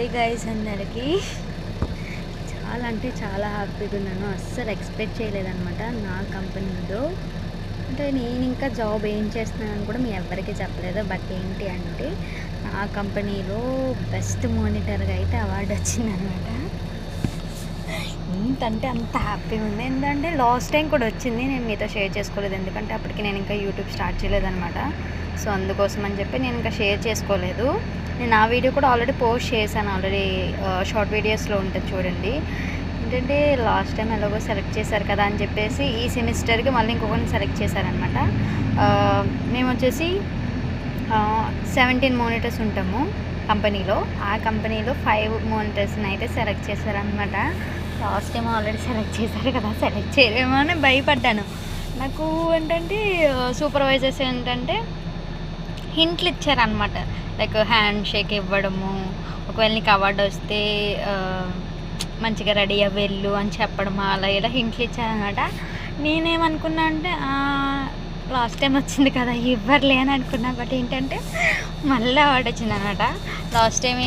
Hi guys అందరికీ. చాలా అంటే చాలా హ్యాపీగా ఉన్నాను. అస్సలు ఎక్స్పెక్ట్ చేయలేదన్నమాట నా కంపెనీలో. అంటే నేను ఇంకా జాబ్ ఏం చేస్తున్నానని కూడా మీ ఎవరికి చెప్పలేదు. బట్ ఏంటి అంటే నా కంపెనీలో బెస్ట్ మానిటర్గా అయితే అవార్డు వచ్చిందనమాట. ఎంతంటే అంత హ్యాపీగా ఉంది. ఎందుకంటే లాస్ట్ టైం కూడా వచ్చింది, నేను మీతో షేర్ చేసుకోలేదు. ఎందుకంటే అప్పటికి నేను ఇంకా యూట్యూబ్ స్టార్ట్ చేయలేదన్నమాట. సో అందుకోసం అని చెప్పి నేను ఇంకా షేర్ చేసుకోలేదు. నేను ఆ వీడియో కూడా ఆల్రెడీ పోస్ట్ చేశాను. ఆల్రెడీ షార్ట్ వీడియోస్లో ఉంటుంది చూడండి. ఏంటంటే లాస్ట్ టైం ఎలాగో సెలెక్ట్ చేశారు కదా అని చెప్పేసి ఈ సెమిస్టర్కి మళ్ళీ ఇంకొకరిని సెలెక్ట్ చేశారనమాట. మేము వచ్చేసి 17 మానిటర్స్ ఉంటాము కంపెనీలో. ఆ కంపెనీలో 5 మానిటర్స్ని అయితే సెలెక్ట్ చేశారనమాట. లాస్ట్ టైం ఆల్రెడీ సెలెక్ట్ చేశారు కదా, సెలెక్ట్ చేయలేమో అని భయపడ్డాను. నాకు ఏంటంటే సూపర్వైజర్స్ ఏంటంటే హింట్లు ఇచ్చారనమాట. లైక్ హ్యాండ్ షేక్ ఇవ్వడము, ఒకవేళ నీకు అవార్డు వస్తే మంచిగా రెడీ అవ్వెళ్ళు అని చెప్పడం, అలా ఇలా హింట్లు ఇచ్చారనమాట. నేనేమనుకున్నా అంటే లాస్ట్ టైం వచ్చింది కదా ఇవ్వర్లే అని అనుకున్నా. బట్ ఏంటంటే మళ్ళీ అవార్డు వచ్చిందనమాట. Last time